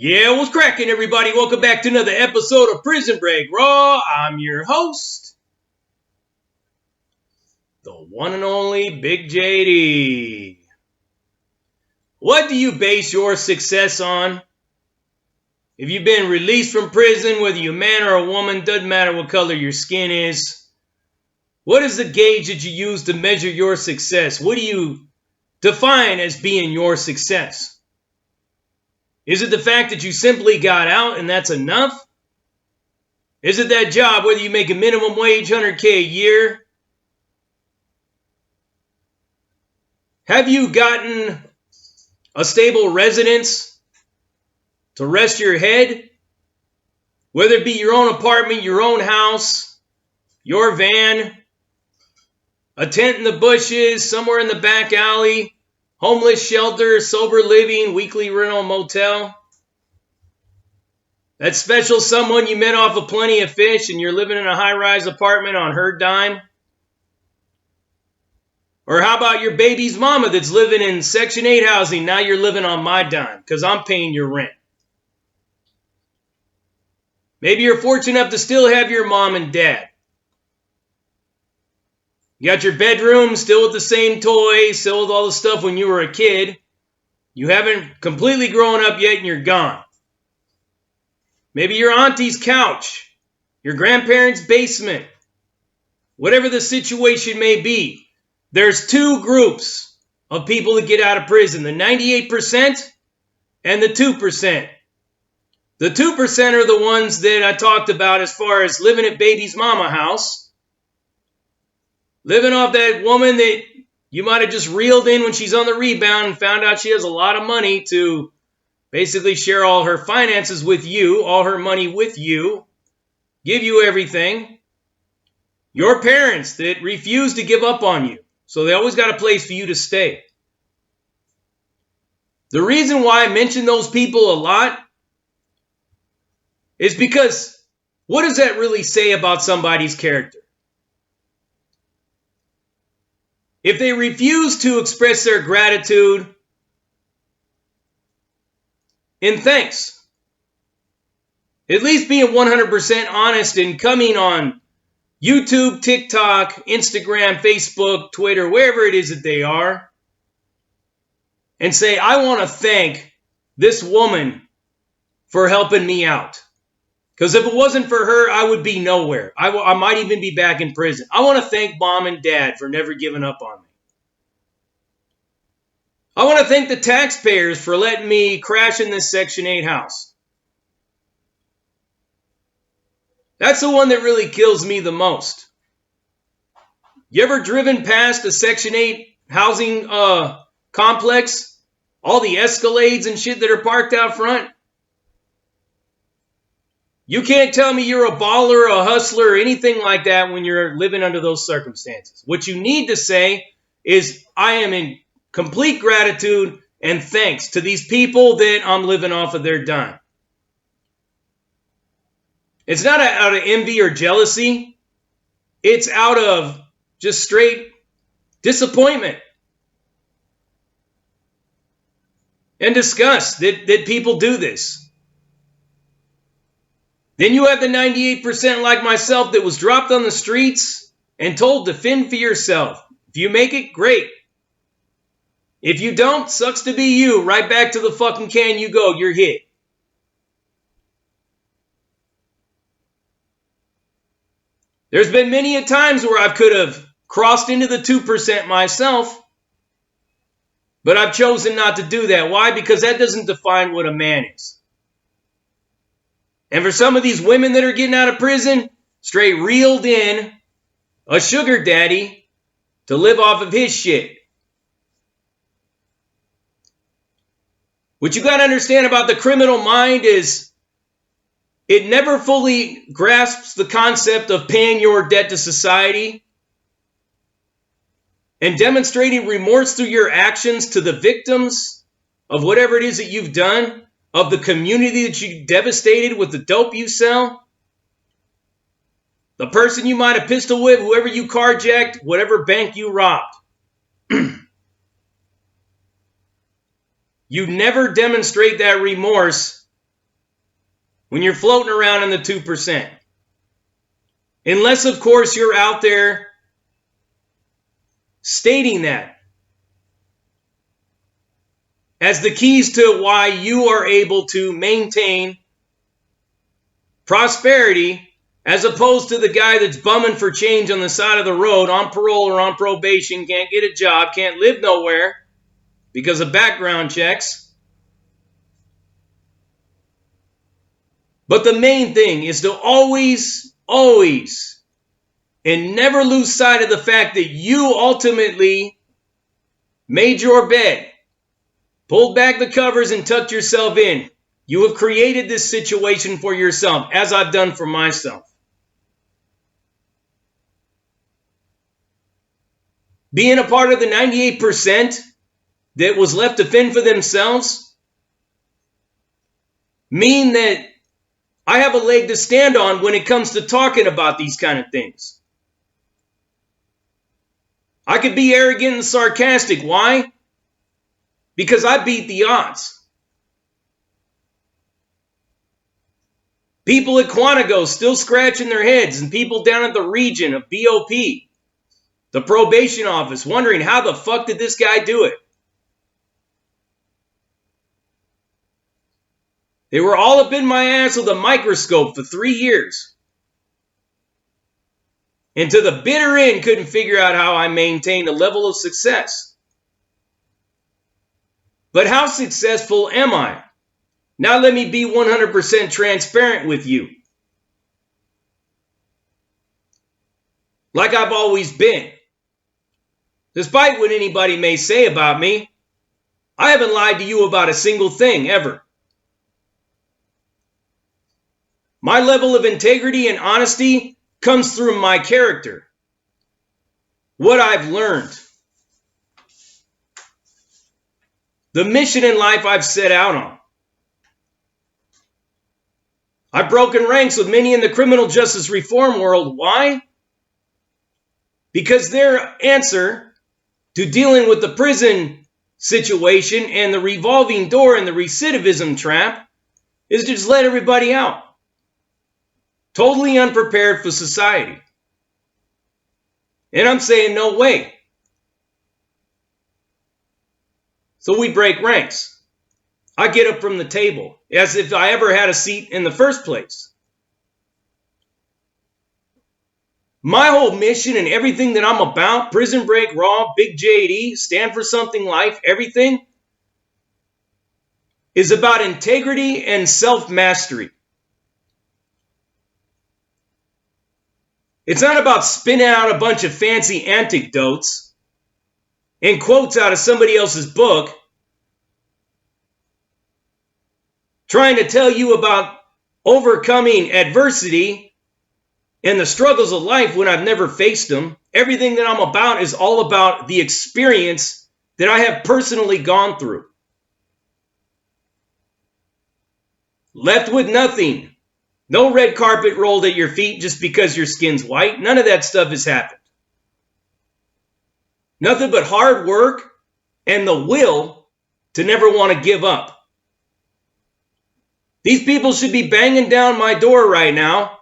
Yeah, what's cracking, everybody? Welcome back to another episode of Prison Break Raw. I'm your host, the one and only Big JD. What do you base your success on? If you've been released from prison, whether you're a man or a woman, doesn't matter what color your skin is. What is the gauge that you use to measure your success? What do you define as being your success? Is it the fact that you simply got out and that's enough? Is it that job, whether you make a minimum wage, 100K a year? Have you gotten a stable residence to rest your head? Whether it be your own apartment, your own house, your van, a tent in the bushes, somewhere in the back alley, homeless shelter, sober living, weekly rental motel. That special someone you met off of Plenty of Fish and you're living in a high-rise apartment on her dime. Or how about your baby's mama that's living in Section 8 housing, now you're living on my dime because I'm paying your rent. Maybe you're fortunate enough to still have your mom and dad. You got your bedroom still with the same toys, still with all the stuff when you were a kid. You haven't completely grown up yet and you're gone. Maybe your auntie's couch, your grandparents' basement. Whatever the situation may be, there's two groups of people that get out of prison, the 98% and the 2%. The 2% are the ones that I talked about as far as living at baby's mama house. Living off that woman that you might have just reeled in when she's on the rebound and found out she has a lot of money to basically share all her finances with you, all her money with you, give you everything. Your parents that refuse to give up on you, so they always got a place for you to stay. The reason why I mention those people a lot is because what does that really say about somebody's character? If they refuse to express their gratitude in thanks, at least being 100% honest and coming on YouTube, TikTok, Instagram, Facebook, Twitter, wherever it is that they are, and say, I want to thank this woman for helping me out. Because if it wasn't for her, I would be nowhere. I might even be back in prison. I want to thank mom and dad for never giving up on me. I want to thank the taxpayers for letting me crash in this Section 8 house. That's the one that really kills me the most. You ever driven past a Section 8 housing complex? All the Escalades and shit that are parked out front? You can't tell me you're a baller, a hustler, or anything like that when you're living under those circumstances. What you need to say is, I am in complete gratitude and thanks to these people that I'm living off of their dime. It's not out of envy or jealousy. It's out of just straight disappointment and disgust that people do this. Then you have the 98% like myself that was dropped on the streets and told to fend for yourself. If you make it, great. If you don't, sucks to be you. Right back to the fucking can you go. You're hit. There's been many a times where I could have crossed into the 2% myself, but I've chosen not to do that. Why? Because that doesn't define what a man is. And for some of these women that are getting out of prison, straight reeled in a sugar daddy to live off of his shit. What you got to understand about the criminal mind is it never fully grasps the concept of paying your debt to society and demonstrating remorse through your actions to the victims of whatever it is that you've done, of the community that you devastated with the dope you sell, the person you might have pistol whipped, whoever you carjacked, whatever bank you robbed. You never demonstrate that remorse when you're floating around in the 2%. Unless, of course, you're out there stating that as the keys to why you are able to maintain prosperity, as opposed to the guy that's bumming for change on the side of the road, on parole or on probation, can't get a job, can't live nowhere because of background checks. But the main thing is to always, and never lose sight of the fact that you ultimately made your bed, pulled back the covers and tucked yourself in. You have created this situation for yourself, as I've done for myself. Being a part of the 98% that was left to fend for themselves mean that I have a leg to stand on when it comes to talking about these kind of things. I could be arrogant and sarcastic. Why? Because I beat the odds. People at Quantico still scratching their heads, and people down at the region of BOP, the probation office, wondering how the fuck did this guy do it? They were all up in my ass with a microscope for 3 years. And to the bitter end, couldn't figure out how I maintained a level of success. But how successful am I? Now let me be 100% transparent with you. Like I've always been. Despite what anybody may say about me, I haven't lied to you about a single thing ever. My level of integrity and honesty comes through my character. What I've learned. The mission in life I've set out on. I've broken ranks with many in the criminal justice reform world. Why? Because their answer to dealing with the prison situation and the revolving door and the recidivism trap is to just let everybody out. Totally unprepared for society. And I'm saying no way. So we break ranks. I get up from the table as if I ever had a seat in the first place. My whole mission and everything that I'm about, Prison Break Raw, Big JD, Stand for Something Life, everything is about integrity and self-mastery. It's not about spinning out a bunch of fancy anecdotes and quotes out of somebody else's book, trying to tell you about overcoming adversity and the struggles of life when I've never faced them. Everything that I'm about is all about the experience that I have personally gone through. Left with nothing. No red carpet rolled at your feet just because your skin's white. None of that stuff has happened. Nothing but hard work and the will to never want to give up. These people should be banging down my door right now,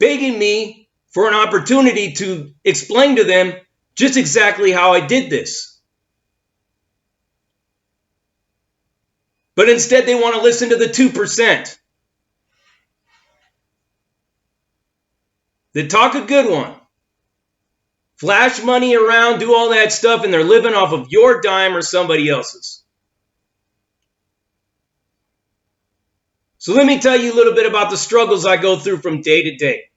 begging me for an opportunity to explain to them just exactly how I did this. But instead they want to listen to the 2%. They talk a good one. Flash money around, do all that stuff, and they're living off of your dime or somebody else's. So let me tell you a little bit about the struggles I go through from day to day.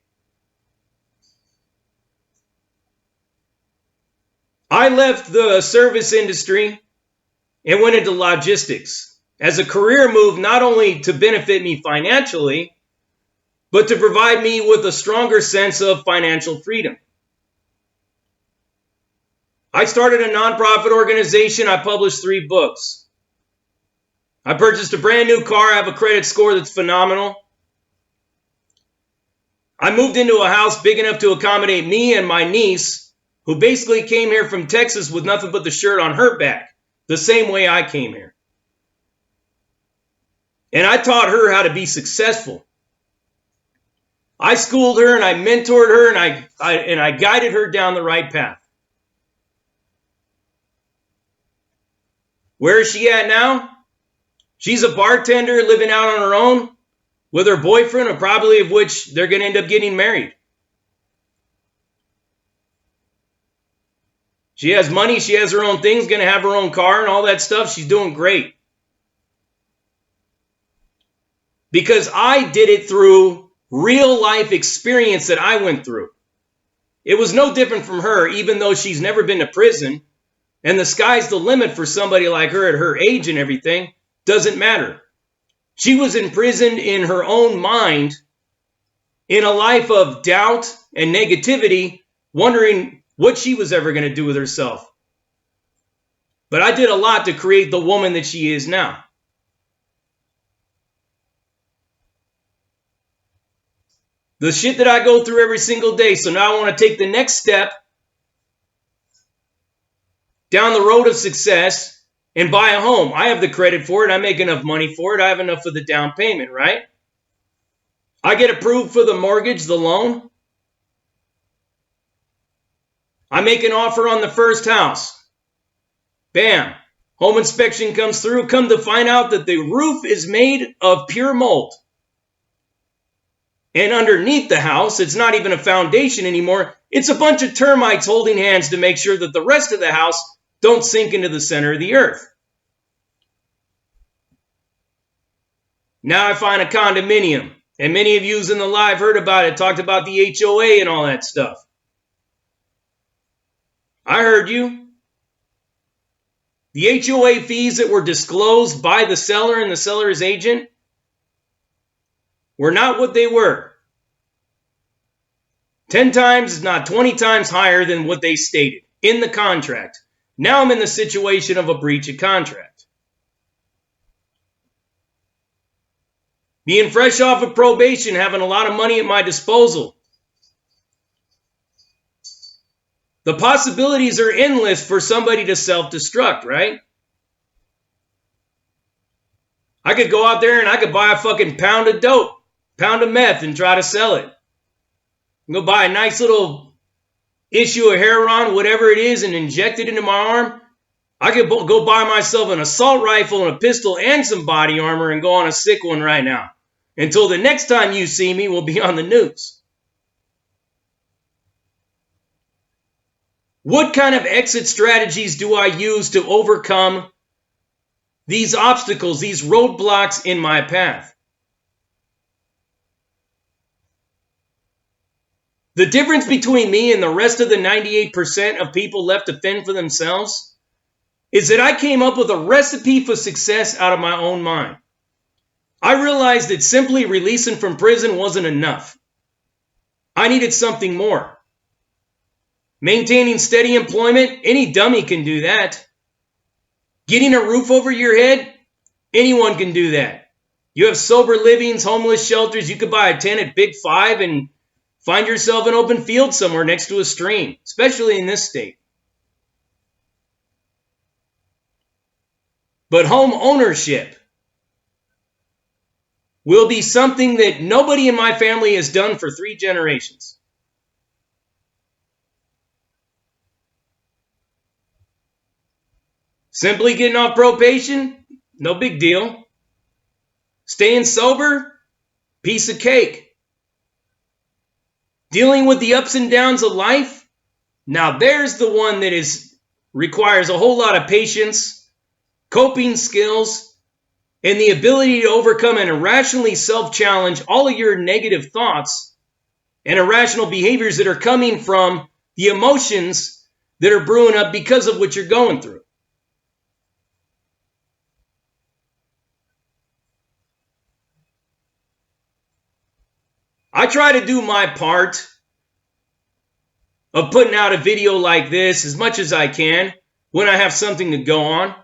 I left the service industry and went into logistics as a career move, not only to benefit me financially, but to provide me with a stronger sense of financial freedom. I started a nonprofit organization. I published 3 books. I purchased a brand new car. I have a credit score that's phenomenal. I moved into a house big enough to accommodate me and my niece, who basically came here from Texas with nothing but the shirt on her back, the same way I came here. And I taught her how to be successful. I schooled her and I mentored her and I guided her down the right path. Where is she at now? She's a bartender living out on her own with her boyfriend, or probably of which they're going to end up getting married. She has money. She has her own things, going to have her own car and all that stuff. She's doing great. Because I did it through real life experience that I went through. It was no different from her, even though she's never been to prison. And the sky's the limit for somebody like her at her age and everything. Doesn't matter. She was imprisoned in her own mind in a life of doubt and negativity, wondering what she was ever going to do with herself. But I did a lot to create the woman that she is now. The shit that I go through every single day. So now I want to take the next step down the road of success and buy a home. I have the credit for it. I make enough money for it. I have enough for the down payment, right? I get approved for the mortgage, the loan. I make an offer on the first house. Bam. Home inspection comes through. Come to find out that the roof is made of pure mold. And underneath the house, it's not even a foundation anymore. It's a bunch of termites holding hands to make sure that the rest of the house don't sink into the center of the earth. Now I find a condominium. And many of you in the live heard about it, talked about the HOA and all that stuff. I heard you. The HOA fees that were disclosed by the seller and the seller's agent were not what they were. 10 times, not 20 times higher than what they stated in the contract. Now I'm in the situation of a breach of contract. Being fresh off of probation, having a lot of money at my disposal. The possibilities are endless for somebody to self-destruct, right? I could go out there and I could buy a fucking pound of dope, pound of meth, and try to sell it. Go buy a nice little issue of heroin, whatever it is, and inject it into my arm. I could go buy myself an assault rifle and a pistol and some body armor and go on a sick one right now. Until the next time you see me, we'll be on the news. What kind of exit strategies do I use to overcome these obstacles, these roadblocks in my path? The difference between me and the rest of the 98% of people left to fend for themselves is that I came up with a recipe for success out of my own mind. I realized that simply releasing from prison wasn't enough. I needed something more. Maintaining steady employment, any dummy can do that. Getting a roof over your head, anyone can do that. You have sober livings, homeless shelters. You could buy a tent at Big Five and find yourself an open field somewhere next to a stream, especially in this state. But home ownership will be something that nobody in my family has done for 3 generations. Simply getting off probation, no big deal. Staying sober, piece of cake. Dealing with the ups and downs of life, now there's the one that requires a whole lot of patience, coping skills, and the ability to overcome and irrationally self-challenge all of your negative thoughts and irrational behaviors that are coming from the emotions that are brewing up because of what you're going through. I try to do my part of putting out a video like this as much as I can when I have something to go on.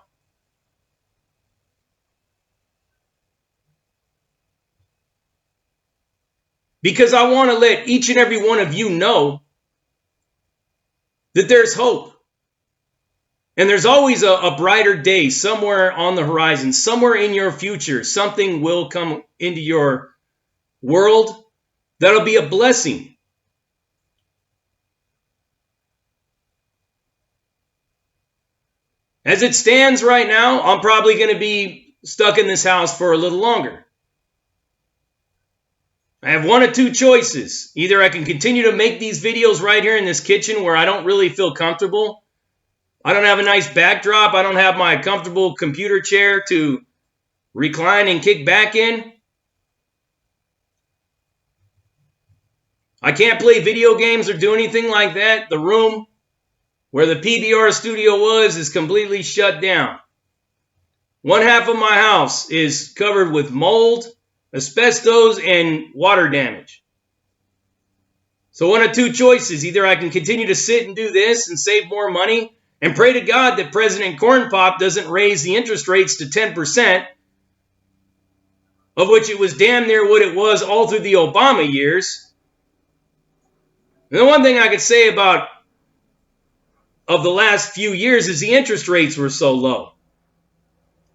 Because I want to let each and every one of you know that there's hope. And there's always a brighter day somewhere on the horizon, somewhere in your future. Something will come into your world That'll be a blessing. As it stands right now, I'm probably going to be stuck in this house for a little longer. I have one of two choices. Either I can continue to make these videos right here in this kitchen where I don't really feel comfortable. I don't have a nice backdrop. I don't have my comfortable computer chair to recline and kick back in. I can't play video games or do anything like that. The room where the PBR studio was is completely shut down. One half of my house is covered with mold, asbestos, and water damage. So one of two choices. Either I can continue to sit and do this and save more money and pray to God that President Corn Pop doesn't raise the interest rates to 10%, of which it was damn near what it was all through the Obama years. And the one thing I could say about of the last few years is the interest rates were so low.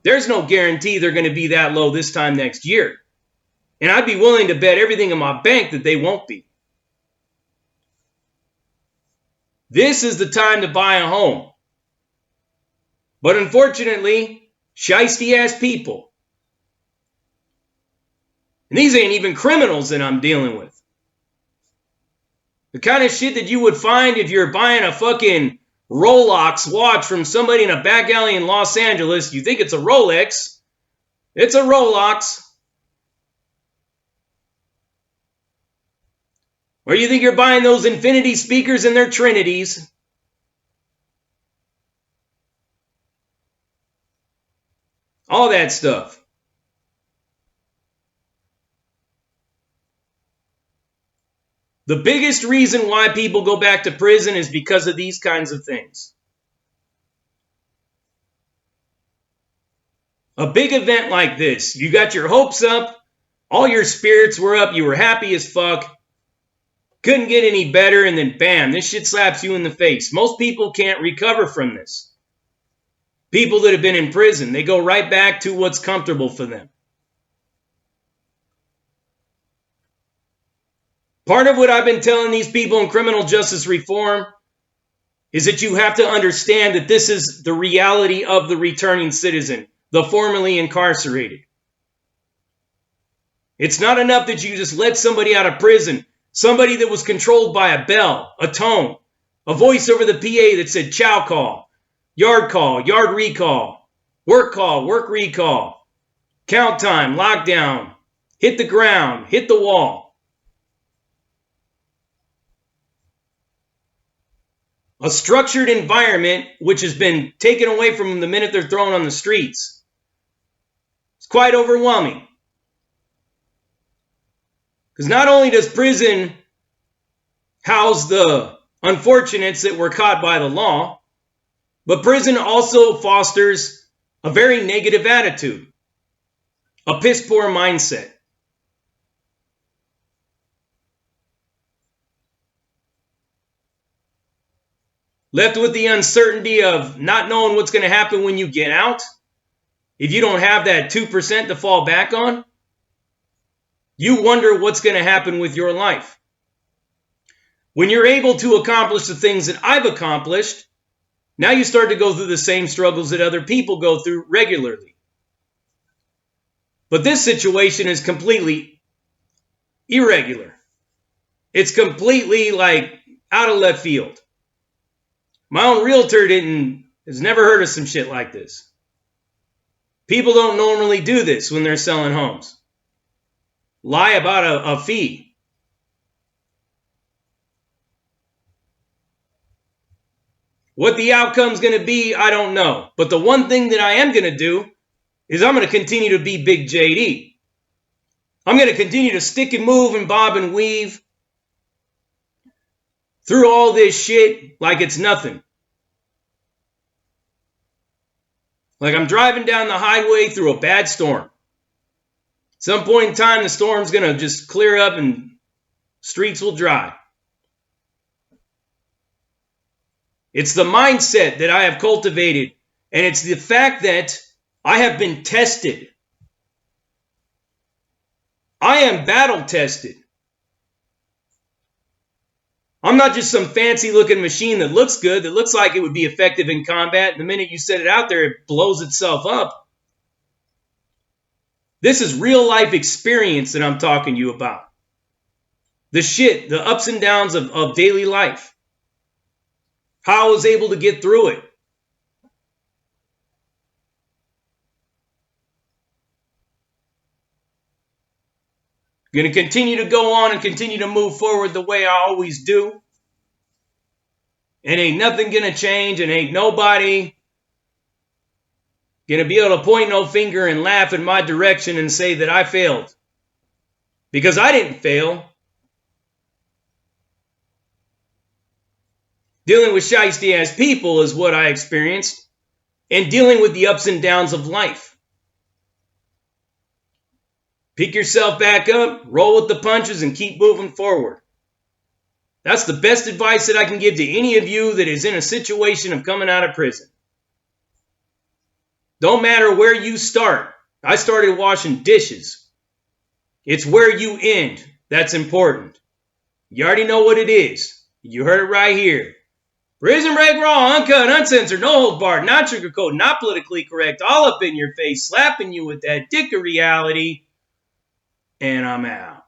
There's no guarantee they're going to be that low this time next year. And I'd be willing to bet everything in my bank that they won't be. This is the time to buy a home. But unfortunately, shiesty-ass people. And these ain't even criminals that I'm dealing with. The kind of shit that you would find if you're buying a fucking Rolex watch from somebody in a back alley in Los Angeles. You think it's a Rolex. It's a Rolex. Or you think you're buying those Infinity speakers and their Trinities. All that stuff. The biggest reason why people go back to prison is because of these kinds of things. A big event like this, you got your hopes up, all your spirits were up, you were happy as fuck, couldn't get any better, and then bam, this shit slaps you in the face. Most people can't recover from this. People that have been in prison, they go right back to what's comfortable for them. Part of what I've been telling these people in criminal justice reform is that you have to understand that this is the reality of the returning citizen, the formerly incarcerated. It's not enough that you just let somebody out of prison, somebody that was controlled by a bell, a tone, a voice over the PA that said chow call, yard recall, work recall, count time, lockdown, hit the ground, hit the wall. A structured environment which has been taken away from them the minute they're thrown on the streets. It's quite overwhelming. Because not only does prison house the unfortunates that were caught by the law, but prison also fosters a very negative attitude, a piss poor mindset. Left with the uncertainty of not knowing what's going to happen when you get out, if you don't have that 2% to fall back on, you wonder what's going to happen with your life. When you're able to accomplish the things that I've accomplished, now you start to go through the same struggles that other people go through regularly. But this situation is completely irregular. It's completely like out of left field. My own realtor has never heard of some shit like this. People don't normally do this when they're selling homes. Lie about a fee. What the outcome's going to be, I don't know. But the one thing that I am going to do is I'm going to continue to be Big JD. I'm going to continue to stick and move and bob and weave through all this shit like it's nothing. Like I'm driving down the highway through a bad storm. At some point in time, the storm's going to just clear up and streets will dry. It's the mindset that I have cultivated, and it's the fact that I have been tested. I am battle tested. I'm not just some fancy looking machine that looks good, that looks like it would be effective in combat. The minute you set it out there, it blows itself up. This is real life experience that I'm talking to you about. The shit, the ups and downs of daily life. How I was able to get through it. I'm going to continue to go on and continue to move forward the way I always do. And ain't nothing going to change, and ain't nobody going to be able to point no finger and laugh in my direction and say that I failed. Because I didn't fail. Dealing with shiesty ass people is what I experienced. And dealing with the ups and downs of life. Pick yourself back up, roll with the punches, and keep moving forward. That's the best advice that I can give to any of you that is in a situation of coming out of prison. Don't matter where you start. I started washing dishes. It's where you end that's important. You already know what it is. You heard it right here. Prison Break Raw, uncut, uncensored, no hold barred, not sugarcoat, not politically correct, all up in your face, slapping you with that dick of reality. And I'm out.